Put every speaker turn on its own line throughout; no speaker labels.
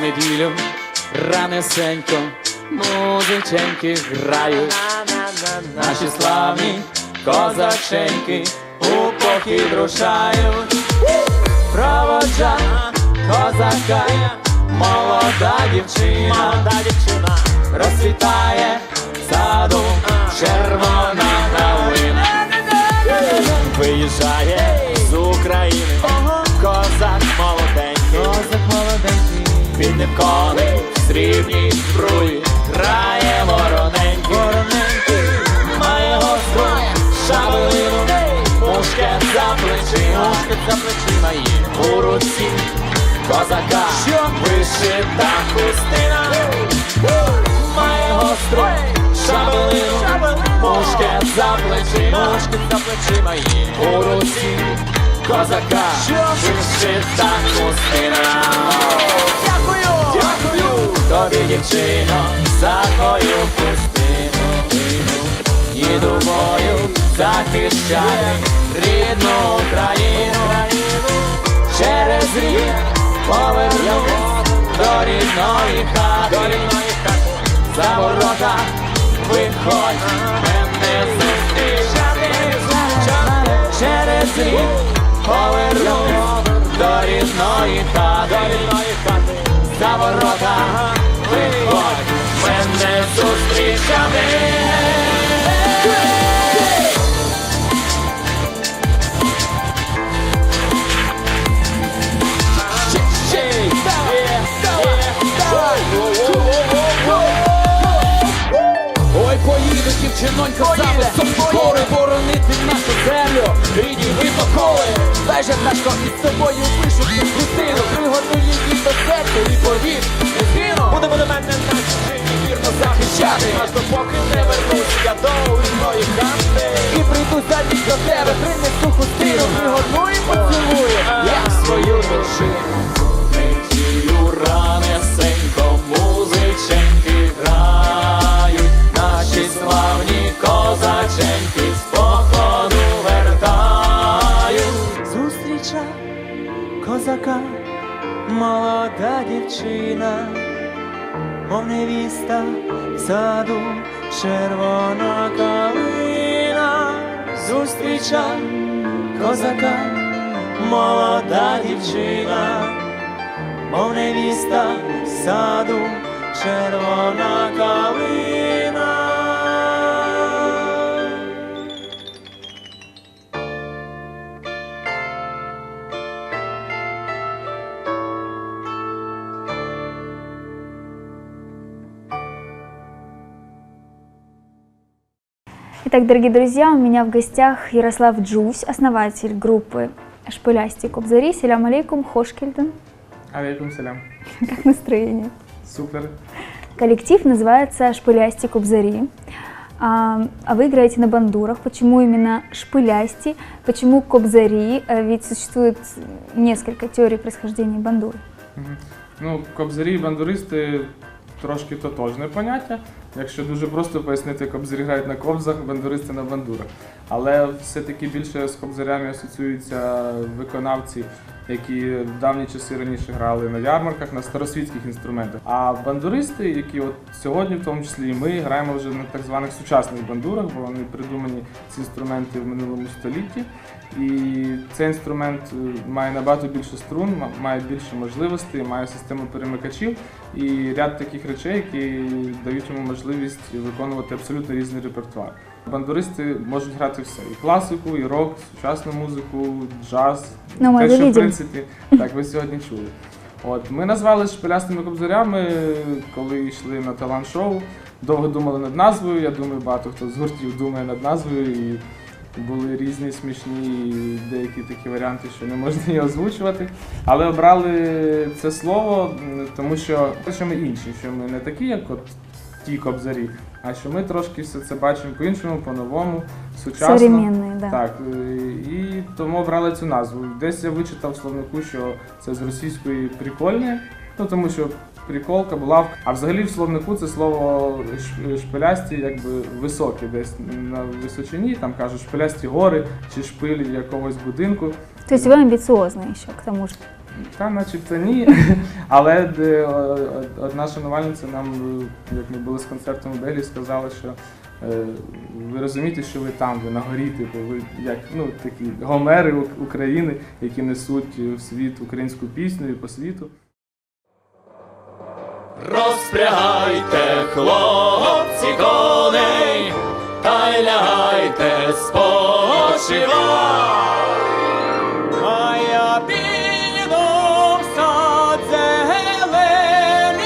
неділю ранесенько музиченьки грають, наші славні козаченьки у похід рушають. Проводжа козака молода дівчина, розцвітає в саду червона калина. Виїжджає з України козак молоденький, під ним коней в срібній збруї грає вороненький. Має гостру шабелину, мушкет за плечима є у руці козака вишита хустина. Має гостру шабелину, мушкет за плечима є у руці козака вишита хустина. Дякую тобі, дівчино, за твою хустину. Їду в бою захищати рідну Україну. Через рік повернусь до рідної хати. За ворота виходь мене зустрічати. Через рік повернусь до рідної хати. За ворота виходь мене зустрічати. Ой, поїду, дівчинонька, за високі гори, боронити нашу землю, рідні випоколи. Вежа пташко із собою пишуть цю хустину, пригорну її до серця і повір, не згину. Буде мене на чужині вірно захищати, аж допоки не вернусь я до рідної хати. І прийду за ніч до тебе, принесу хустину, пригорну і поцілую, як свою дружину. Неділю ранесенько музиченьки грають, наші славні козаченьки з походу вертають. Зустріча козака молода дівчина, мов невіста в саду червона калина. Зустріча козака молода дівчина, мов невіста в саду червона калина.
Итак, дорогие друзья, у меня в гостях Ярослав Джусь, основатель группы «Шпилясти Кобзари». Селям алейкум, Хошкельден.
Алейкум салям.
Как настроение?
Супер.
Коллектив называется «Шпилясти Кобзари». А вы играете на бандурах. Почему именно шпилясти? Почему кобзари? Ведь существует несколько теорий происхождения бандуры.
Ну, кобзарі і бандуристи трошки тотожне поняття. Якщо дуже просто пояснити, кобзарі грають на кобзах, бандуристи на бандурах. Але все-таки більше з кобзарями асоціюються виконавці, які в давні часи раніше грали на ярмарках, на старосвітських інструментах. А бандуристи, які от сьогодні, в тому числі і ми, граємо вже на так званих сучасних бандурах, бо вони придумані, ці інструменти, в минулому столітті. І цей інструмент має набагато більше струн, має більше можливостей, має систему перемикачів і ряд таких речей, які дають йому можливість виконувати абсолютно різний репертуар. Бандуристи можуть грати все – і класику, і рок, сучасну музику, джаз, те, що в принципі, так ви сьогодні чули. От, ми назвали шпилястими кобзарями, коли йшли на талант-шоу, довго думали над назвою, я думаю, багато хто з гуртів думає над назвою, і були різні смішні деякі такі варіанти, що не можна її озвучувати. Але обрали це слово, тому що ми інші, що ми не такі, як от ті кобзарі, а що ми трошки все це бачимо по-іншому, по-новому, сучасно.
Современний, да.
Так, і тому обрали цю назву. Десь я вичитав в словнику, що це з російської «прикольне», ну тому що приколка, булавка. А взагалі в словнику це слово шпилясті, якби високі, десь на височині, там кажуть шпилясті гори чи шпилі якогось будинку.
То есть вы амбициозный еще, к тому же.
Та начебто ні. Але одна шанувальниця нам, як ми були з концертом у Бельгії, сказала, що ви розумієте, що ви там, ви на горі, типу, ви як такі гомери України, які несуть в світ українську пісню і по світу.
Розпрягайте, хлопці, коней, та й лягайте спочивать. А я піду в сад зелений,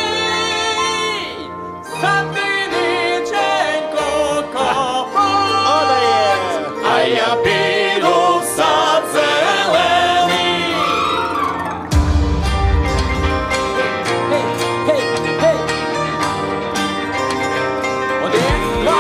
садиниченько копать. А я піду в сад зелений. Гей, гей, гей! Один, два,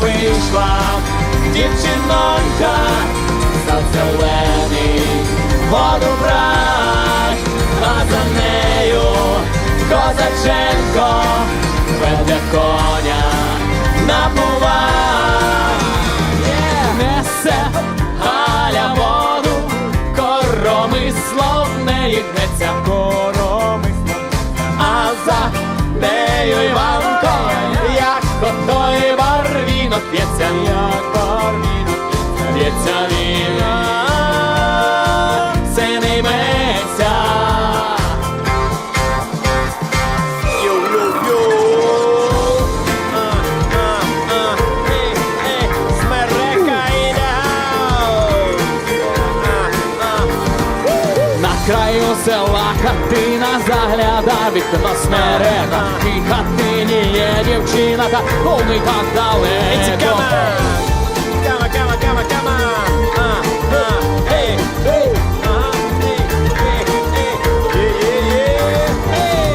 Вийшла дівчинонька, сад зелений, воду брать, а за нею козаченко веде коня на повар. Несе Галя воду, коромисло в неї гнеться, а за нею Іванко, як той барвінок п'ється, п'ється він, синий меся. Смерека йде. На краю села хатина загляда вікно смерека, і хатині є дівчина, та повний так далеко.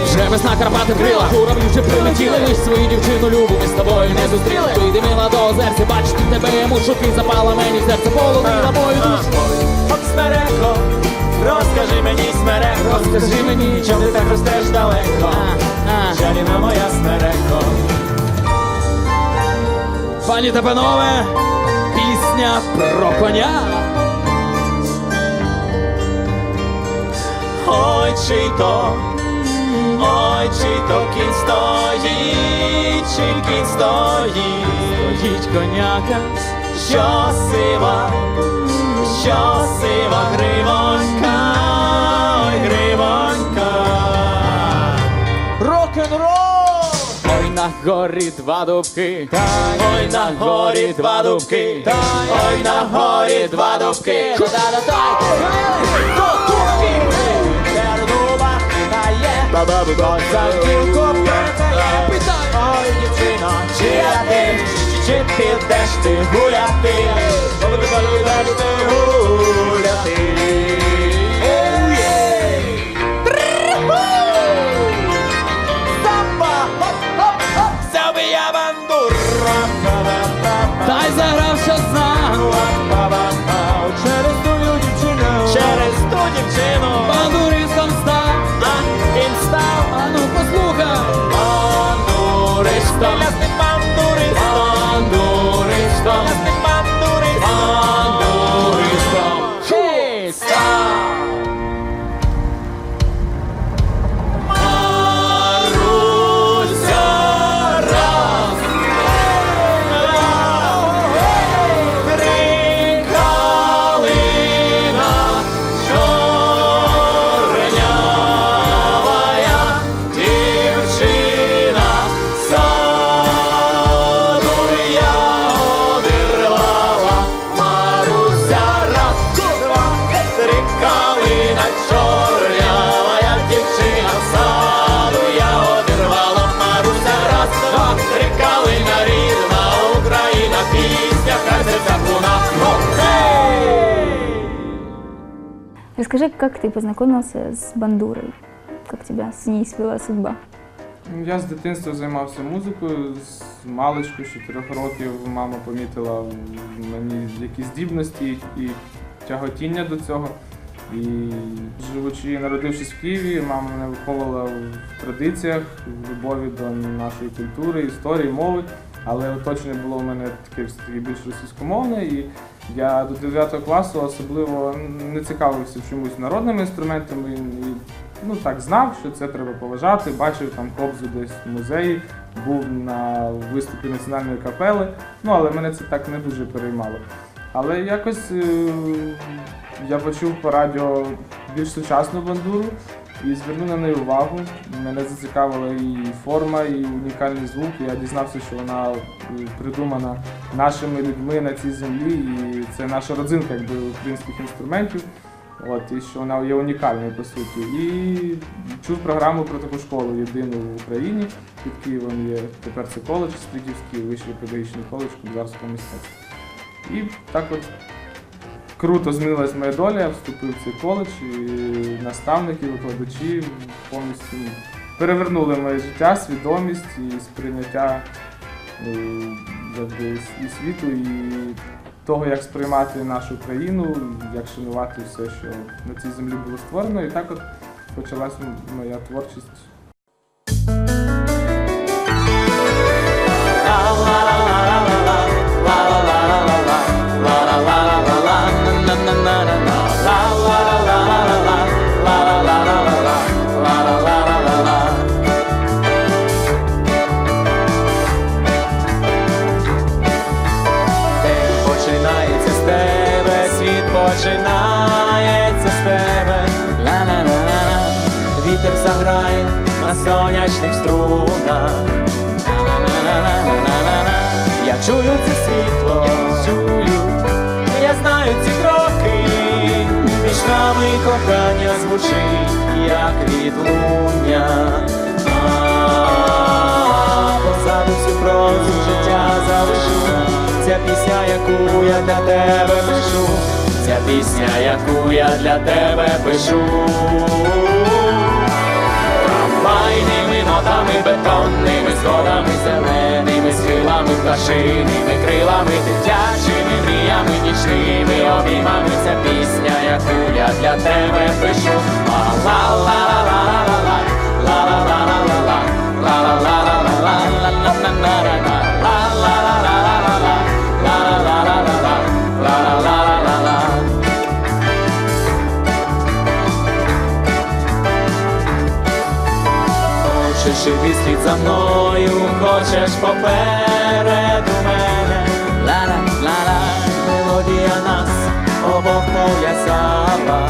Вже весна Карпати вкрила, журавлі вже прилетіли, лиш свою дівчину любу ми з тобою не зустріли. Вийди, мила, до озерця, бачити тебе мушу, ти запала мені в серце, полонила мою душу. От смереко, розкажи мені, смереко, розкажи мені, чому ти так ростеш далеко, жаліна моя смереко. Пані та панове, пісня про коня. Ой, чи то кінь стоїть, чи кінь стоїть коняка, що сива гривонька, ой, гривонька. Рок-н-рол! Ой, на горі два дубки, ой, на горі два дубки, ой, на горі два дубки. Ой, дівчино, чи підеш ти гуляти, гуляти. Забия бандура, та й заграв, що знав. Через ту дівчину бандуристом став, він став, а ну послухай. Бандуристом, бандуристом, бандуристом, хей, став. Маруся, раз, три калина, чорнявая дівчина, саду я одірвала. Маруся, раз, два, три калина, чорнявая дівчина, саду я одірвала. Маруся, раз, два, три калина, рідна Україна, пісня, хай серця луна.
Расскажи, как ты познакомился с бандурой? Как тебя с ней свела судьба?
Я з дитинства займався музикою, з маличку, з 4 років мама помітила в мені якісь здібності і тяготіння до цього. І живучи, народившись в Києві, мама мене виховувала в традиціях, в любові до нашої культури, історії, мови. Але оточення було в мене таке все-таки більш російськомовне, і я до 9 класу особливо не цікавився чомусь народними інструментами. І, ну так, знав, що це треба поважати, бачив там Кобзу десь в музеї, був на виступі національної капели, ну але мене це так не дуже переймало. Але якось я почув по радіо більш сучасну бандуру і звернув на неї увагу. Мене зацікавила і форма, і унікальний звук. Я дізнався, що вона придумана нашими людьми на цій землі, і це наша родзинка якби, українських інструментів. От, і що вона є унікальною по суті. І чув програму про таку школу єдину в Україні. Під Києвом є тепер це коледж Стрийківський, вищий педагогічний коледж кобзарського мистецтва. І так от круто змінилась моя доля, я вступив в цей коледж, і наставники, викладачі повністю перевернули моє життя, свідомість і сприйняття якби, і світу, і того, як сприймати нашу країну, як шанувати все, що на цій землі було створено. І так от почалась моя творчість.
Починається з тебе, ла-ла-ла-ла-ла. Вітер заграє на сонячних струнах, ла-ла-ла-ла-ла-ла-ла. Я чую це світло, я знаю ці кроки, між нами кохання звучить, як відлуння. Позаду всю прозу життя залишу, ця пісня, яку я для тебе пишу. Ця пісня, яку я для тебе пишу. Трамвайними нотами, бетонними сходами, зеленими схилами, пташиними крилами, дитячими мріями, нічними обіймами. Ця пісня, яку я для тебе пишу. Ла-ла-ла-ла-ла-ла, ла-ла-ла-ла-ла-ла, ла-ла-ла-ла-ла-ла-ла-ла-ла-ла-ла. Хочеш іти слід за мною, хочеш попереду мене. Ла-ла-ла-ла, мелодія нас обох пов'язала.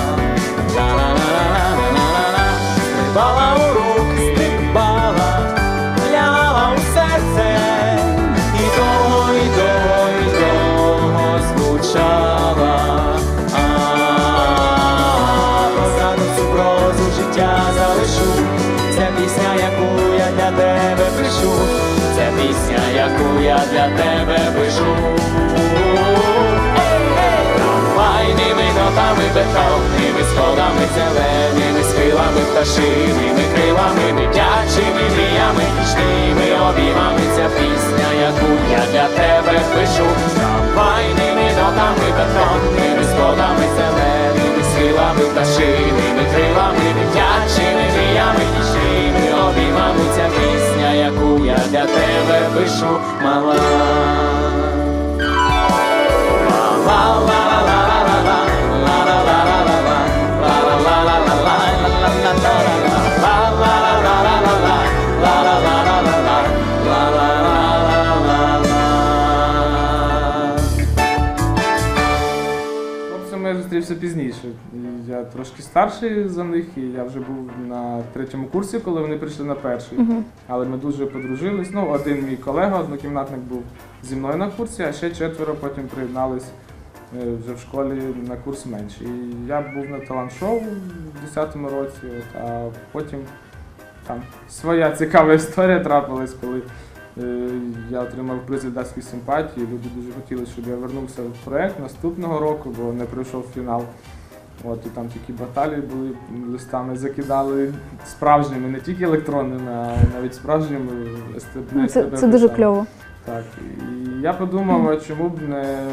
Ла-ла-ла-ла-ла-ла-ла, стрибала у руки, стрибала, лягала у серце, і довго, і довго, і довго звучала. Позаду цю прозу життя залишу. Ця пісня, яку я для тебе пишу, ця пісня, яку я для тебе пишу. Трамвайними нотами, бетонними сходами, зеленими схилами, пташиними крилами, дитячими мріями, нічними обіймами. Ця пісня, яку я для тебе пишу. Трамвайними нотами, бетонними сходами, зеленими схилами, пташиними крилами, дитячими мріями, нічними обіймами. Ця пісня, яку я для тебе пишу, мала.
Хлопцями я зустрівся пізніше. Я трошки старший за них, і я вже був на 3-му курсі, коли вони прийшли на 1-й. Але ми дуже подружились. Ну, один мій колега, однокімнатник, був зі мною на курсі, а ще 4 потім приєднались вже в школі на курс менше. І я був на талант-шоу в 10-му році, а потім там своя цікава історія трапилась, коли я отримав приз «Глядацької симпатії». Люди дуже хотіли, щоб я вернувся в проєкт наступного року, бо не пройшов фінал. От, і там такі баталії були, листами закидали справжніми, не тільки електронними, а навіть справжніми.
Це дуже кльово.
Так, і я подумав, а чому б не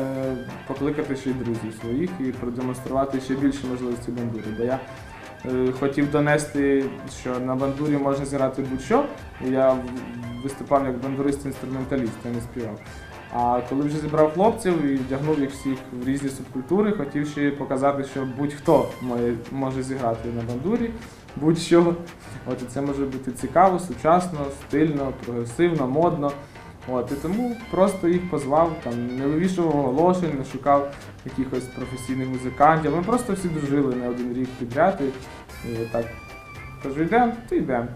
покликати ще й друзів своїх і продемонструвати ще більше можливостей бандури. Бо я хотів донести, що на бандурі можна зіграти будь-що, і я виступав як бандурист-інструменталіст, я не співав. А коли вже зібрав хлопців і вдягнув їх всіх в різні субкультури, хотів ще показати, що будь-хто може зіграти на бандурі, будь-що. От, і це може бути цікаво, сучасно, стильно, прогресивно, модно. От, і тому просто їх позвав, там, не вивішував оголошень, не шукав якихось професійних музикантів. Ми просто всі дружили не один рік підряд. І так кажу, йдемо, то йдемо.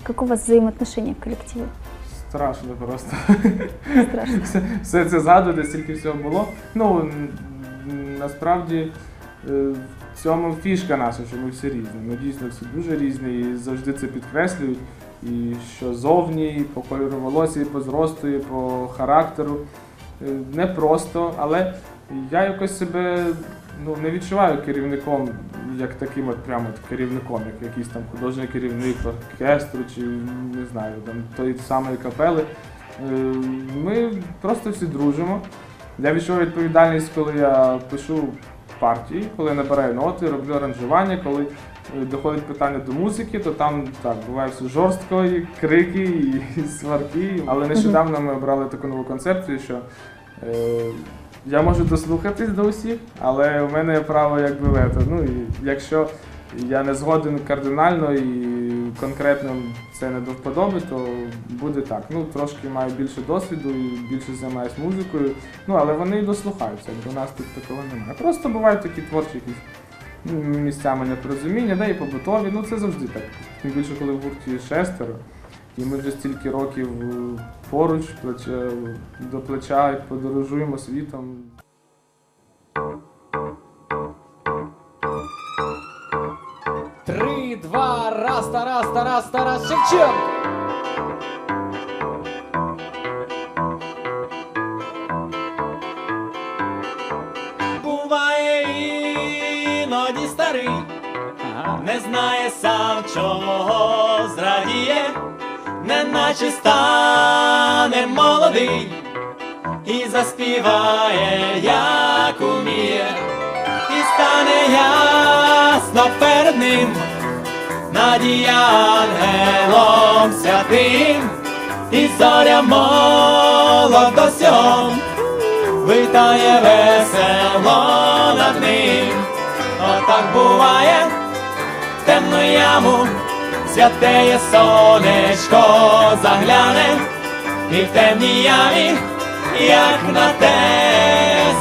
Как у вас взаимоотношения в коллективе?
Страшно просто.
Страшно.
Все це згадувати, стільки всього було. Ну, насправді, в цьому фішка наша, що ми всі різні. Ми дійсно всі дуже різні і завжди це підкреслюють. І що зовні, і по кольору волосся, і по зросту, і по характеру. Не просто, але я якось себе не відчуваю керівником, як таким от прямо от керівником, як якийсь там художній керівник оркестру чи не знаю, там тої самої капели. Ми просто всі дружимо. Я відчуваю відповідальність, коли я пишу партії, коли я набираю ноти, роблю аранжування, коли доходить питання до музики, то там так, буває все жорстко, і крики, і сварки. Але нещодавно ми обрали таку нову концепцію, що я можу дослухатись до усіх, але у мене є право якби вето. Ну і якщо я не згоден кардинально і конкретно це не до вподоби, то буде так. Трошки маю більше досвіду і більше займаюся музикою, але вони і дослухаються, до нас тут такого немає. Просто бувають такі творчі якісь місцями непорозуміння, да і побутові, це завжди так. Тим більше, коли в гурті 6, і ми вже стільки років поруч, до плеча, подорожуємо світом.
Три, два, раз, Тарас Шевченко.
Буває іноді старий, не знає сам, чого зрадіє, неначе стане молодий і заспіває, як уміє, і стане ясно перед ним, надія ангелом святим, і зоря молодостям витає весело над ним. Отак буває, в темну яму святеє сонечко загляне, і в темній ямі, як на те,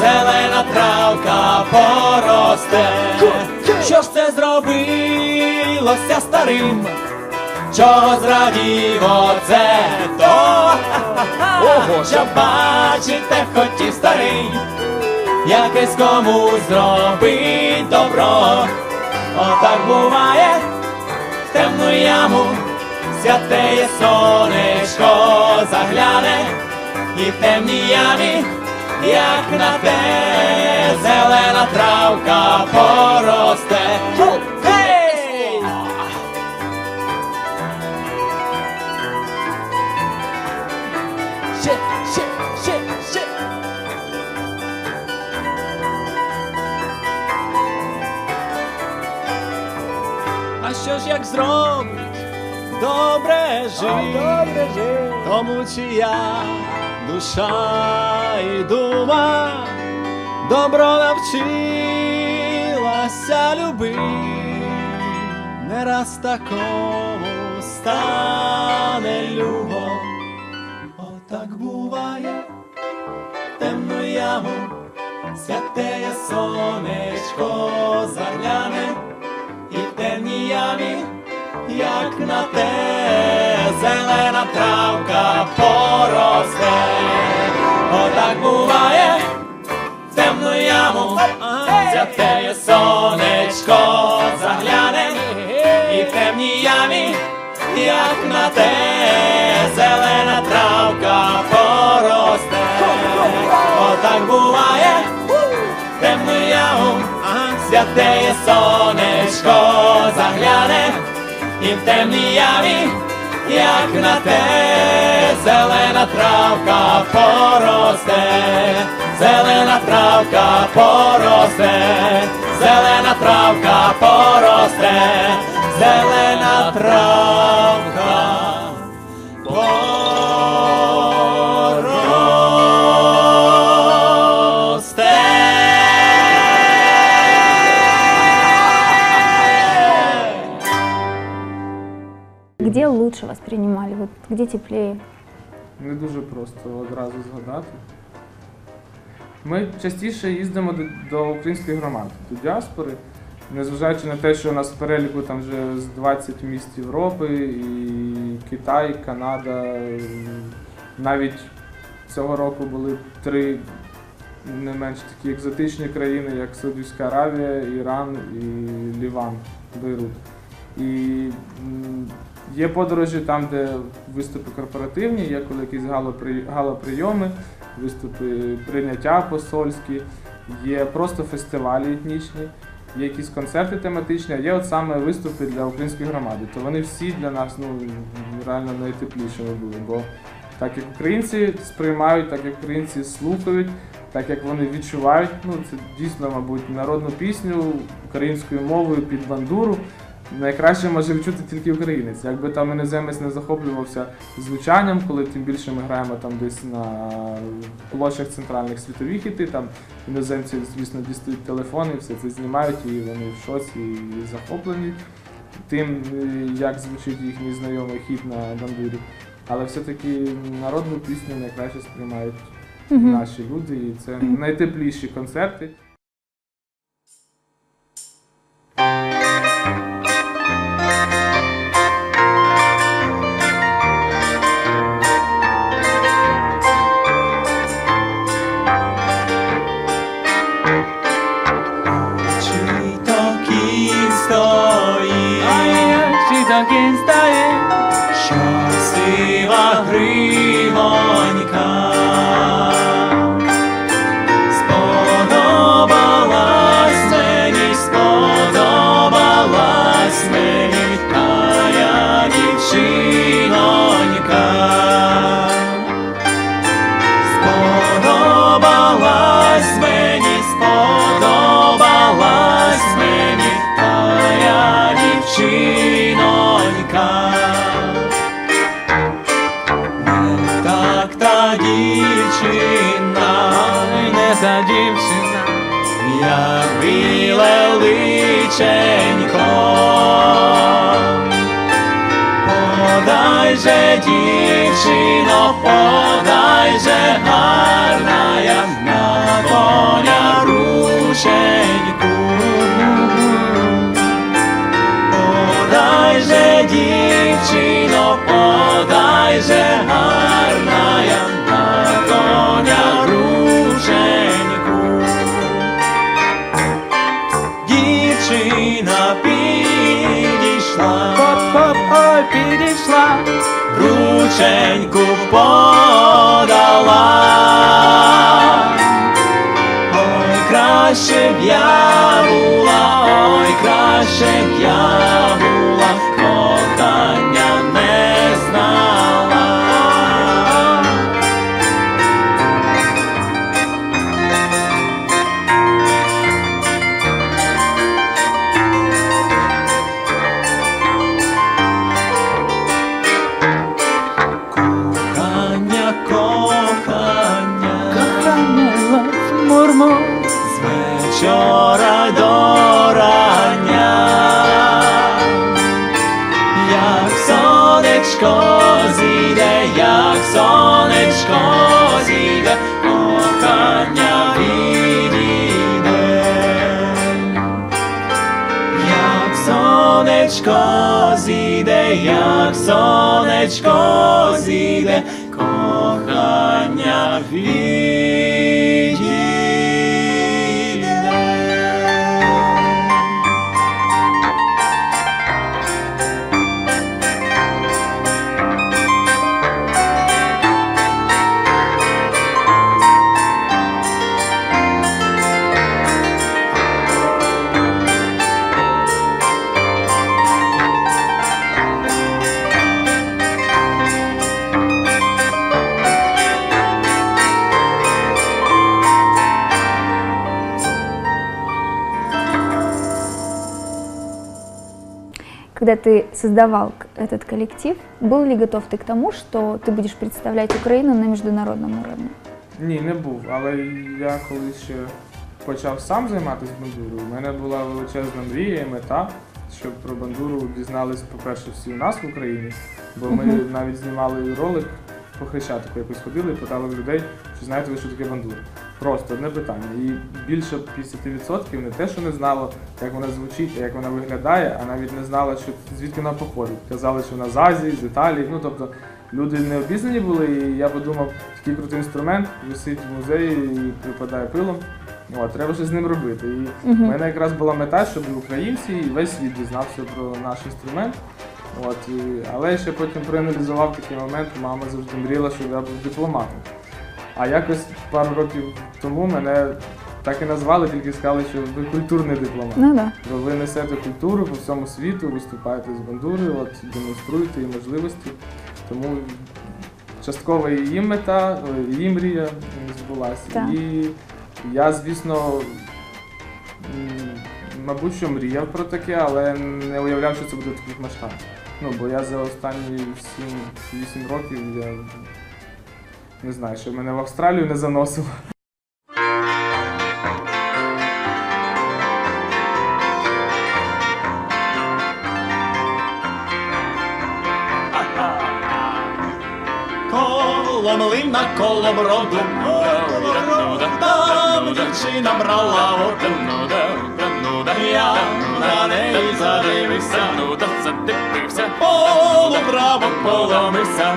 зелена травка поросте. Що ж це зробилося старим? Чого зрадів оце то? Що бачите, хотів старий якесь комусь зробить добро. Отак буває, в темну яму святеє сонечко загляне, і в темній ямі, як на те, зелена травка поросте. Гей! Ще. А що ж як зробить добре жить, тому чия душа і дума добро навчилася любить, не раз такому стане любо. Отак буває, в темну яму святеє сонечко загляне, і в темній ямі, як на те, зелена травка поросте. Отак буває, в темну яму святеє сонечко загляне, і в темній ямі, як на те, зелена травка поросте. Отак буває, в темну яму святеє сонечко загляне, і в темній ямі, як на те, зелена травка поросте. Зелена травка поросте, зелена травка поросте, зелена травка поросте.
Где лучше воспринимали, вот где теплее?
Не дуже просто одразу згадати. Ми частіше їздимо до українських громад, до діаспори, незважаючи на те, що у нас в переліку там вже з 20 міст Європи, і Китай, Канада. Навіть цього року були 3 не менш такі екзотичні країни, як Саудівська Аравія, Іран і Ліван, Бейрут. І є подорожі там, де виступи корпоративні, є коли якісь галоприйоми, виступи, прийняття посольські. є просто фестивалі етнічні, є якісь концерти тематичні, а є от саме виступи для української громади. То вони всі для нас реально найтеплішими були. Бо так як українці сприймають, так як українці слухають, так як вони відчувають, це дійсно, мабуть, народну пісню українською мовою під бандуру найкраще може відчути тільки українець. Якби там іноземець не захоплювався звучанням, коли тим більше ми граємо там десь на площах центральних світові хіти, там іноземці, звісно, дістають телефони, все це знімають, і вони в шоці і захоплені тим, як звучить їхній знайомий хіт на бандурі. Але все-таки народну пісню найкраще сприймають наші люди, і це найтепліші концерти.
Кінь стає, щаслива гривонька. Сподобалась мені тая дівчинонька. Сподобалась мені тая дівчинонька. Не так та дівчина, не та дівчина, як біле личенько. Подай же, дівчино, подай же, гарна я на коня рученьку. Подай же, дівчино, подай же, гарна я на коня рученьку. Дівчина підійшла, ой, підійшла, рученьку подала. Ой, краще б я була, ой, краще б я була, кохання не знала. Кохання, кохання, мурмур, з вечора до рання, як сонечко зійде, як сонечко зійде, кохання відійде. Як сонечко зійде, як сонечко зійде, кохання відійде.
Когда ты создавал этот коллектив, был ли готов ты к тому, что ты будешь представлять Украину на международном уровне?
Ні, не був, але я коли ще почав сам займатися бандурою, у мене була величезна мрія і мета, щоб про бандуру дізнались, по-перше, всі у нас в Україні, бо ми навіть знімали ролик по Хрещатику, якось ходили і питали людей, чи знаєте ви, що таке бандура. Просто одне питання. І більше 50% не те, що не знало, як вона звучить, а як вона виглядає, а навіть не знала, звідки вона походить. Казали, що вона з Азії, з Італії, тобто люди не обізнані були, і я подумав, такий крутий інструмент, висить в музеї і припадає пилом, треба щось з ним робити. І в мене якраз була мета, щоб і українці, і весь світ дізнався про наш інструмент. Але я ще потім проаналізував такий момент, мама завжди мріяла, щоб я був дипломатом. А якось пару років тому мене так і назвали, тільки сказали, що ви культурний дипломат.
Ну да.
Ви несете культуру по всьому світу, виступаєте з бандурою, от, демонструєте її можливості. Тому частково і її мета, її мрія збулася.
Так.
І я, звісно, мабуть, що мріяв про таке, але не уявляв, що це буде таких масштабів. Ну, бо я за останні 7-8 років, я не знаю, що мене в Австралію не заносило.
Коло млина, коло броду, там дівчина брала воду. Я на неї задивився, полу право поломився.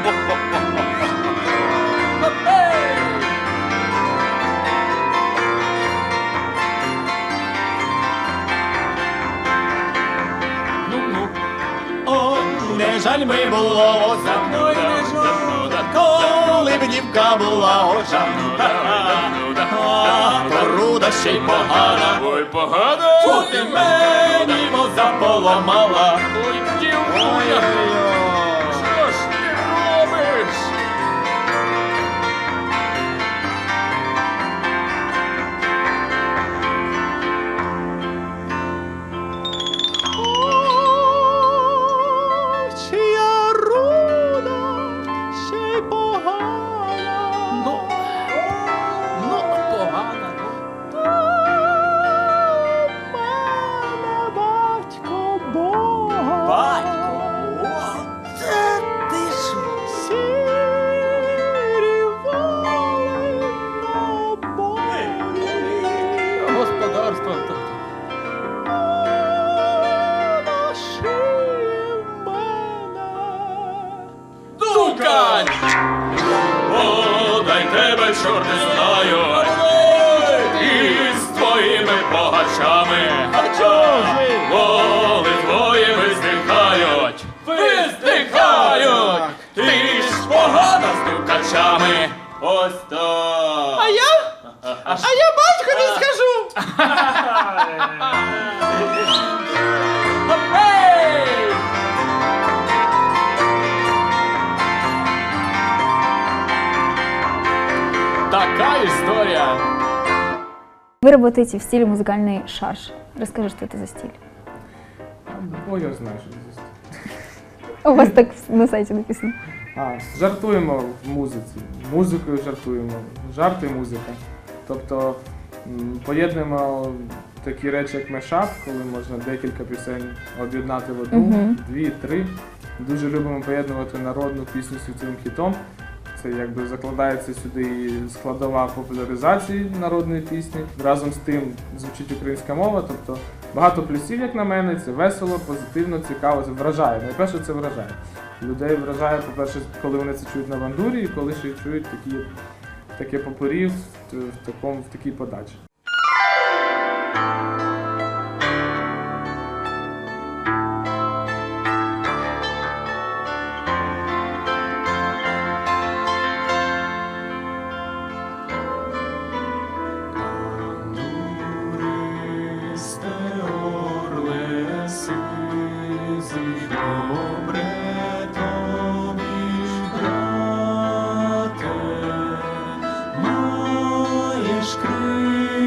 Ой, не жаль ми було воза, коли б дівка була ожа, поруда ще й погана.
Ой, погано!
Чути мені воза поламала.
Ой, дівуя! Що ж ти робиш?
Чия руда ще й погана.
Ну, погано.
Мене батько Бога. Батько Бога? Це ти що? Сірі воли на полі.
Господарство.
На шиї в мене.
Дукань! Подай тебе, чорт не знаю, із твоїми погачами. Воли твої виздихають, виздихають! Ти ж погано з дукачами. Ось так.
А я батькові скажу.
Ей! Така історія.
Вы работаете в стиле музыкальный шарж. Расскажи, что это за стиль.
Бо я знаю, що це.
У вас так на сайте написано.
Жартуємо в музиці, музикою жартуємо, жарт і музика. Тобто поєднуємо такі речі, як мешап, коли можна декілька пісень об'єднати в одну, дві, три. Дуже любимо поєднувати народну пісню з світовим хітом. Це якби закладається сюди і складова популяризації народної пісні. Разом з тим звучить українська мова, тобто багато плюсів, як на мене, це весело, позитивно, цікаво, це вражає. Найперше це вражає. Людей вражає, по-перше, коли вони це чують на бандурі, і коли ще чують таке попурі в такій подачі.
Маєш крила.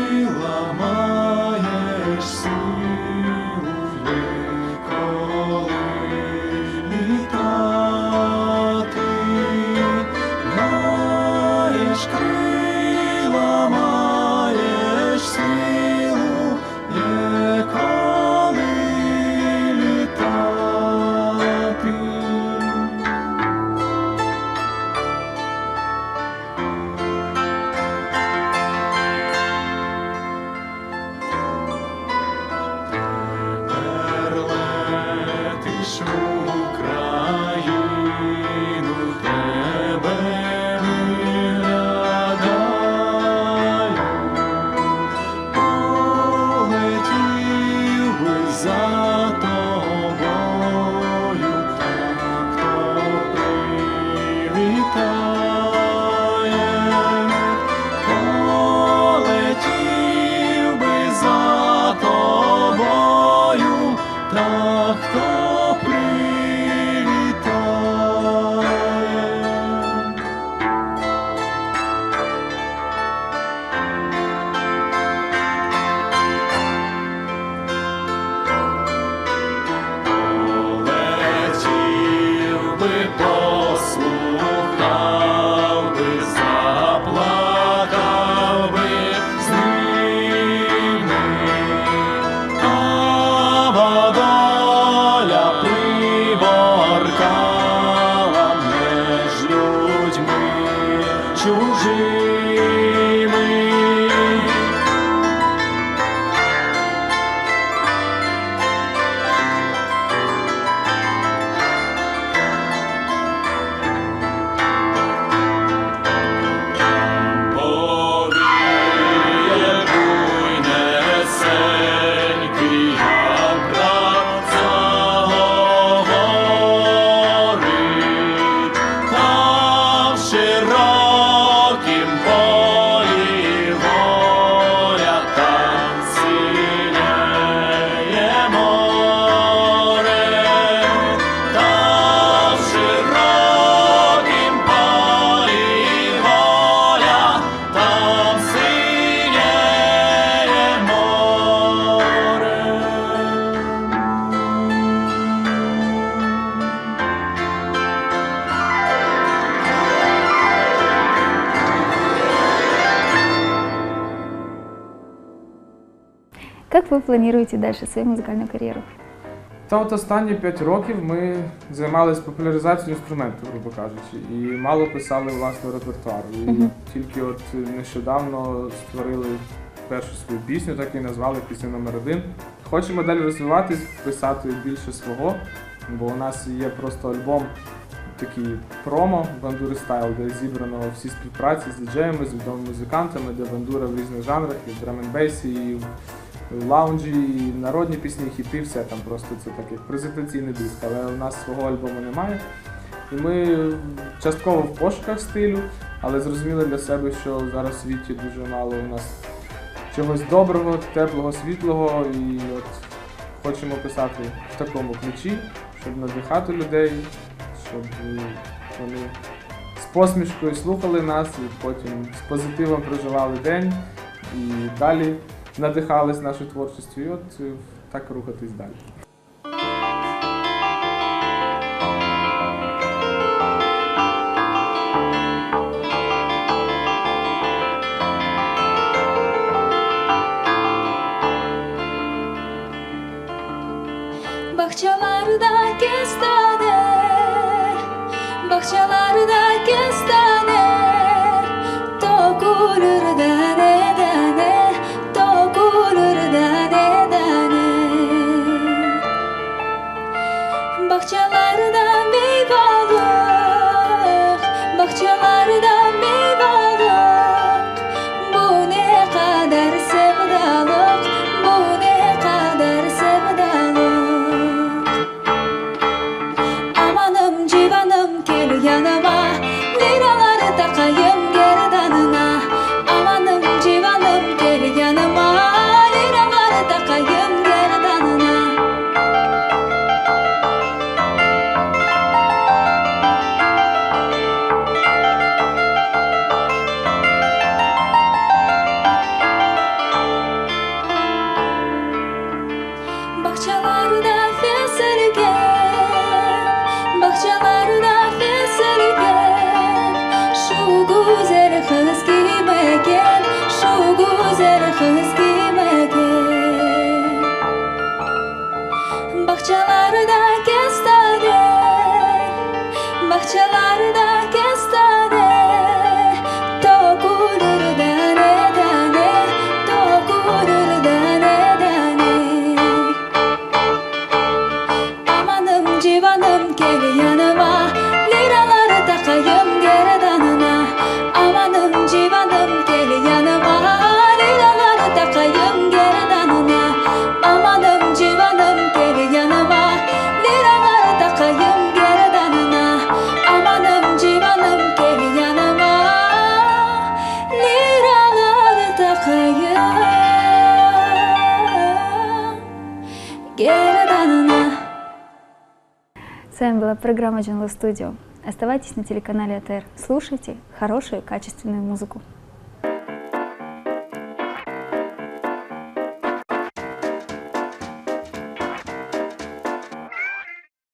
чужими.
Как вы планируете дальше свою музыкальную карьеру?
Та от останні 5 років ми займалися популяризацією інструменту, грубо кажучи, і мало писали власного репертуару. І тільки от нещодавно створили першу свою пісню, так і назвали пісню номер 1. Хочемо далі розвиватись, писати більше свого, бо у нас є просто альбом такий промо «Бандури Стайл», де зібрано всі співпраці з діджеями, з відомими музикантами, де бандура в різних жанрах, і в драм-н-бейсі, і в лаунджі, і народні пісні, і хіти, все там просто це такий презентаційний диск, але у нас свого альбому немає. І ми частково в пошуках стилю, але зрозуміли для себе, що зараз в світі дуже мало у нас чогось доброго, теплого, світлого, і от хочемо писати в такому ключі, щоб надихати людей, щоб вони з посмішкою слухали нас і потім з позитивом проживали день і далі надихались нашою творчістю, і от так рухатись далі.
Bahçelerde kestaner, bahçelerde kestaner, dokunur dane dane, dokunur dane dane. Bahçelerde meyvelik, bahçelerde meyvelik, bu ne kadar sevdalık, bu ne kadar sevdalık. Amanım civanım gel yanıma, liraları takayım gerdanına. Amanım civanım gel yanıma, liraları takayım gerdanına. Bahçelerde feserken, bahçelerde feserken, şu güzel kız kime gel, şu güzel kız kime gel. Bahçelerde kestane, bahçelerde kestane, dokunur dane dane, dokunur dane dane. Amanım civanım gel yanıma, liraları takayım gerdanına. Amanım civanım gel yanıma, liraları takayım gerdanına. Amanım civanım gel yanıma, liraları takayım gerdanına. Amanım civanım gel yanıma, liraları takayım gerdanına.
С вами была программа Jungle Studio. Оставайтесь на телеканале АТР. Слушайте хорошую, качественную музыку.